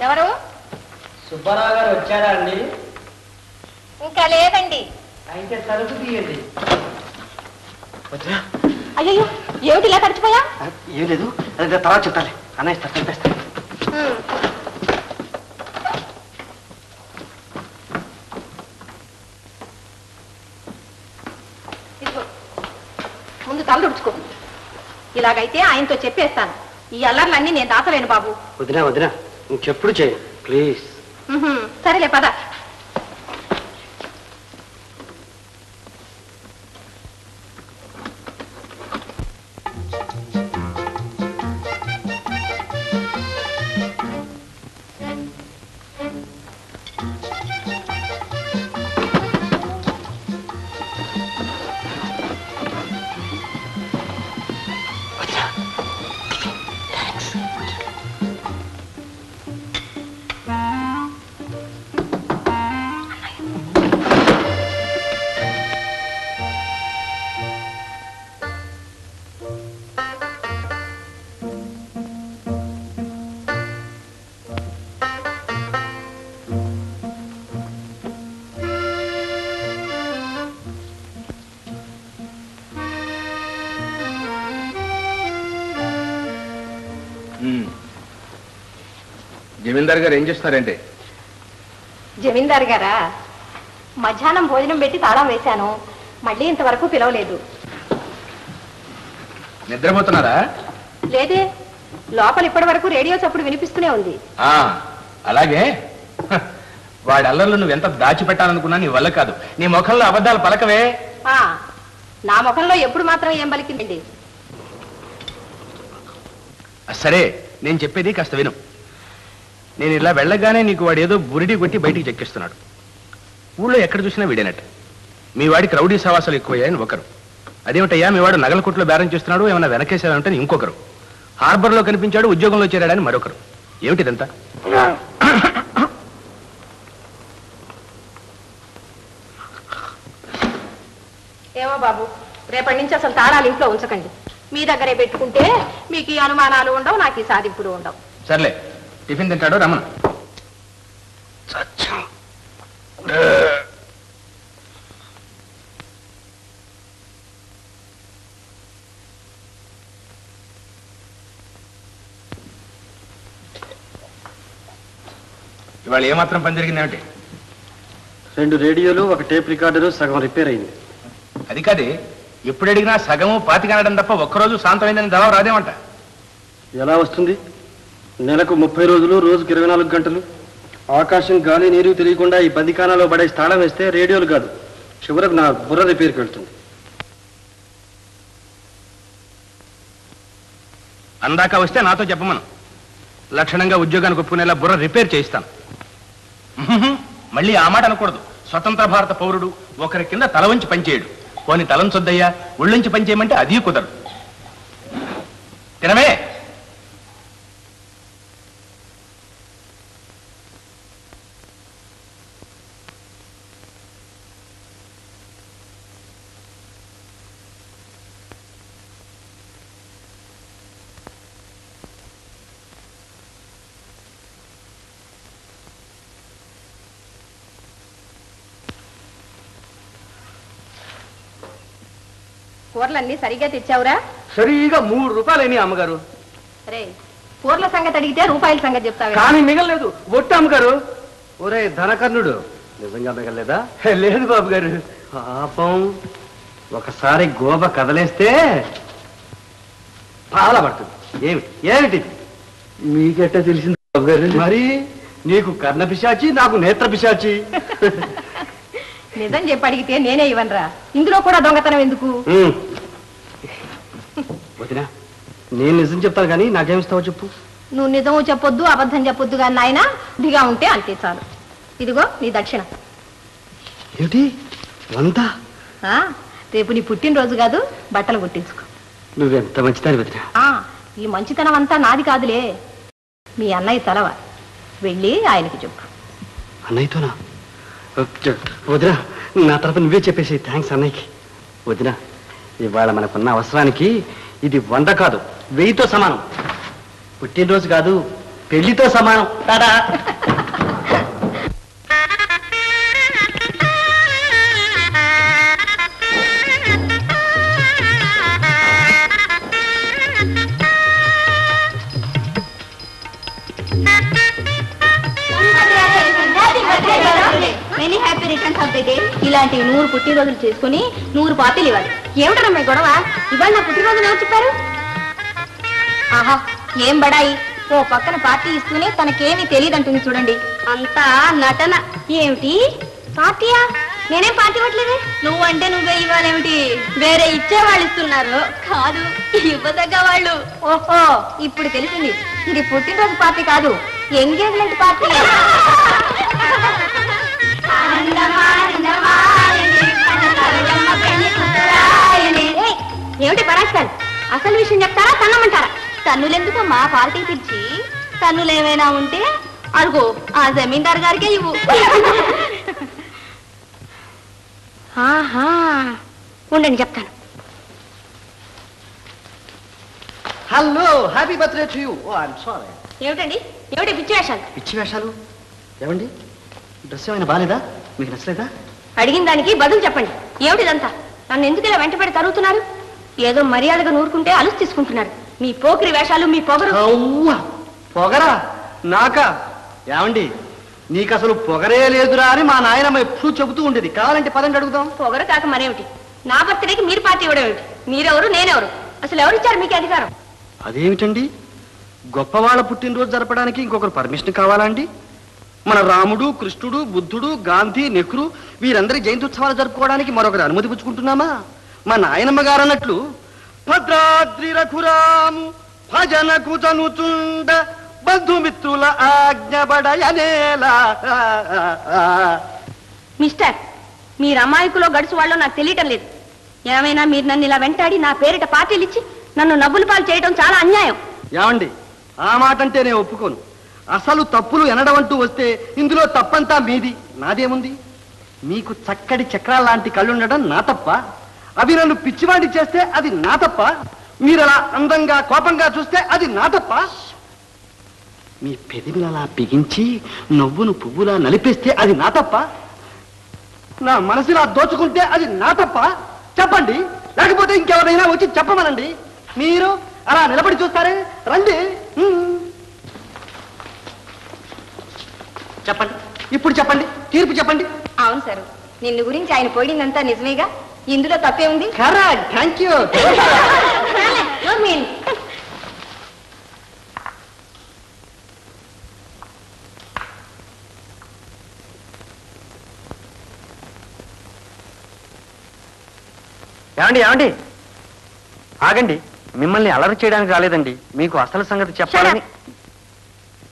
ఎవరు? సుబ్బారావు గారు వచ్చారా అండి? ఇంకా లేదండి. అయితే తలుపు తీయండి. అయ్యో, ఏమిటి ఇలా తడిచిపోయా? ఏం లేదు, తర్వాత చెప్తాలి. అన్నయ్య చంపేస్తా. ముందు తల తుడుచుకో. ఇలాగైతే ఆయనతో చెప్పేస్తాను. ఈ అల్లర్లన్నీ నేను దాచలేను బాబు. వదినా వదినా, ఇంకెప్పుడు చేయి ప్లీజ్. సరేలే పద. జమీందార్ గారు ఏం చేస్తున్నారంటే? జమీందార్ గారా, మధ్యాహ్నం భోజనం పెట్టి తాళం వేశాను. మళ్ళీ ఇంతవరకు పిలవలేదు. నిద్రపోతున్నారా? లేదే, లోపల ఇప్పటి వరకు రేడియో చప్పుడు వినిపిస్తూనే ఉంది. అలాగే. వాడి అల్లర్లు నువ్వెంత దాచిపెట్టాలనుకున్నా నీ వల్ల కాదు. నీ ముఖంలో అబద్ధాలు పలకవే. నా ముఖంలో ఎప్పుడు మాత్రం ఏం పలికిందండి? సరే, నేను చెప్పేది కాస్త విను. నేను ఇలా వెళ్ళగానే నీకు వాడు ఏదో బురిడి కొట్టి బయటికి చెక్కిస్తున్నాడు. ఊళ్ళో ఎక్కడ చూసినా వీడేనట్టు. మీ వాడికి రౌడీ సవాసాలు ఎక్కువయ్యాయని ఒకరు. అదేమిటయ్యా, మీ వాడు నగల కొట్లో బేరం చేస్తున్నాడు, ఏమైనా వెనకేసాడంటే ఇంకొకరు. హార్బర్లో కనిపించాడు, ఉద్యోగంలో చేరాడని మరొకరు. ఏమిటిదంతా? ఏమో బాబు, రేపటి నుంచి అసలు తాళాలు ఇంట్లో ఉంచకండి. మీ దగ్గరే పెట్టుకుంటే మీకు ఈ అనుమానాలు ఉండవు, నాకు ఈ సాధింపులు ఉండవు. సర్లే, టిఫిన్ తింటాడు, రమణ. ఇవాళ ఏమాత్రం పని జరిగిందేమిటి? 2 రేడియోలు, 1 టేప్ రికార్డరు సగం రిపేర్ అయింది. అది కాదే, ఎప్పుడు అడిగినా సగము పాతికనడం తప్ప ఒక్కరోజు శాంతమైందని జవాబు రాదేమంట. ఎలా వస్తుంది? నెలకు 30 రోజులు, రోజుకి 24 గంటలు. ఆకాశం, గాలి, నీరు తెలియకుండా ఈ బందికానాలో పడే తాళం వేస్తే రేడియోలు కాదు, చివరకు నా బుర్ర రిపేర్కి వెళ్తుంది. అందాక వస్తే నాతో చెప్పమను. లక్షణంగా ఉద్యోగానికి ఒప్పుకునేలా బుర్ర రిపేర్ చేయిస్తాను. మళ్ళీ ఆ మాట అనకూడదు. స్వతంత్ర భారత పౌరుడు ఒకరి కింద తల వంచి పనిచేయడు. పోని తలంచొద్దయ్యా, ఒళ్ళొంచి పనిచేయమంటే అది కుదరదు. తినమే. కూరలన్నీ సరిగ్గా తెచ్చావురా? సరిగా 3 రూపాయలేని అమ్మగారు. రే, కూరల సంగతి అడిగితే రూపాయల సంగతి చెప్తావు. కానీ మిగలలేదు, ఒట్టు అమ్మగారు. ఒరే ధనకర్ణుడు, నిజంగా మిగలలేదా? లేదు బాబు గారు, పాపం. ఒకసారి గోబ కదలేస్తే పాల పడుతుంది. ఏమిటి ఏమిటి మీకెట్టా తెలిసింది బాబు గారు? మరి నీకు కర్ణ పిశాచి, నాకు నేత్ర పిశాచి. నిజం చెప్పి అడిగితే నేనే ఇవ్వనరా. ఇందులో కూడా దొంగతనం ఎందుకు? వదినా, నేను నిజం చెప్తాను కానీ నాకేమిస్తావో చెప్పు. నువ్వు నిజము చెప్పొద్దు, అబద్ధం చెప్పొద్దు కానీ నాయన దిగా ఉంటే అంతే చాలు. ఇదిగో నీ దక్షిణ. ఏమిటి 100? రేపు నీ పుట్టినరోజు కాదు, బట్టలు కుట్టించుకో. నువ్వెంత మంచిదాని వదినా. ఈ మంచితనం అంతా నాది కాదులే, మీ అన్నయ్య తలవ. వెళ్ళి ఆయనకి చెప్పు. అన్నయ్యతోనా? వదినా, నా తరఫు నువ్వే చెప్పేసి. థ్యాంక్స్ అన్నయ్యకి. వదినా, ఇవాళ మనకున్న అవసరానికి ఇది 100 కాదు, 1000తో సమానం. పుట్టినరోజు కాదు, పెళ్లితో సమానం. Tata. Many happy returns of the day. ఇలాంటి 100 పుట్టినరోజులు చేసుకుని 100 పార్టీలు ఇవ్వాలి. ఏమిటమ్మా గొడవ? ఇవాళ నా పుట్టినరోజులు ఎవరు చెప్పారు? ఆహా, ఏం బడాయి. ఓ పక్కన పార్టీ ఇస్తూనే తనకేమీ తెలియదంటుంది చూడండి. అంతా నటన. ఏమిటి పార్టీయా? నేనేం పార్టీ ఇవ్వట్లేదే. నువ్వంటే నువ్వే ఇవ్వాలేమిటి? వేరే ఇచ్చేవాళ్ళు ఇస్తున్నారు. కాదు, ఇవ్వదగ్గ వాళ్ళు. ఓహో, ఇప్పుడు తెలిసింది. ఇది పుట్టినరోజు పార్టీ కాదు, ఎంగేజ్మెంట్ పార్టీ. ఏమిటి పరాక్షాలు? అసలు విషయం చెప్తారా తన్నమంటారా? తన్నులెందుకమ్మా పార్టీ పిలిచి? తన్నులు ఏమైనా ఉంటే అడుగు ఆ జమీందార్ గారికే ఇవ్వు. ఉండండి చెప్తాను. Hello, happy birthday to you. Oh I'm sorry. ఏమిటండి? ఏమిటి పిచ్చి వేషాలు? పిచ్చి వేషాలు ఏమండి? డ్రెస్ ఏమైనా బాగాలేదా? మీకు నచ్చలేదా? అడిగిన దానికి బదులు చెప్పండి. ఏమిటిదంతా? నన్ను ఎందుకు ఇలా వెంటబడి తరుగుతున్నారు? ఏదో మర్యాదగా నూరుకుంటే అలుసు తీసుకుంటున్నారు. మీ పోకిరి వేషాలు, మీ పొగరు. పొగరా? నాకా? ఏమండి, నీకు అసలు పొగరే లేదురా అని మా నాయనమ్మ ఎప్పుడు చెబుతూ ఉండేది. కావాలంటే పదండి అడుగుదాం. పొగరు కాక మరేమిటి? నా బర్త్డేకి మీరు పార్టీ ఇవ్వడం ఏమిటి? మీరెవరు, నేనెవరు? అసలు ఎవరిచ్చారు మీకు అధికారం? అదేమిటండి, గొప్పవాళ్ళ పుట్టినరోజు జరపడానికి ఇంకొకరు పర్మిషన్ కావాలా అండి? మన రాముడు, కృష్ణుడు, బుద్ధుడు, గాంధీ, నెహ్రూ వీరందరి జయంతి ఉత్సవాలు జరుపుకోవడానికి మరొకరు అనుమతి పుచ్చుకుంటున్నామా? మా నాయనమ్మ గారు అన్నట్లు భద్రాద్రి రఘురాము భజన కుతనుచుండ బంధుమిత్రుల ఆజ్ఞబడయనేలా. మిస్టర్, మీరు అమాయకులో గడుసు వాళ్ళో నాకు తెలియటం లేదు. ఏమైనా మీరు నన్ను ఇలా వెంటాడి నా పేరిట పార్టీలు ఇచ్చి నన్ను నవ్వులు పాలు చేయడం చాలా అన్యాయం. ఏమండి, ఆ మాట అంటే నేను ఒప్పుకోను. అసలు తప్పులు ఎనడం అంటూ వస్తే ఇందులో తప్పంతా మీది, నాదేముంది? మీకు చక్కటి చక్రాల లాంటి కళ్ళుండడం నా తప్ప? అవి నన్ను పిచ్చివాడి చేస్తే అది నా తప్ప? మీరు అలా అందంగా కోపంగా చూస్తే అది నా తప్ప? మీ పెదవిని అలా బిగించి నవ్వును పువ్వులా నలిపేస్తే అది నా తప్ప? నా మనసులా దోచుకుంటే అది నా తప్ప? చెప్పండి, లేకపోతే ఇంకెవరైనా వచ్చి చెప్పమనండి. మీరు అలా నిలబడి చూస్తారే, రండి. చెప్పండి, ఇప్పుడు చెప్పండి, తీర్పు చెప్పండి. అవును సార్, నిన్ను గురించి ఆయన పోయిందంతా నిజమేగా. ఇందులో తప్పే ఉంది. Correct, thank you. ఏమండి ఏమండి, ఆగండి. మిమ్మల్ని అలరి చేయడానికి రాలేదండి, మీకు అసలు సంగతి చెప్పాలని.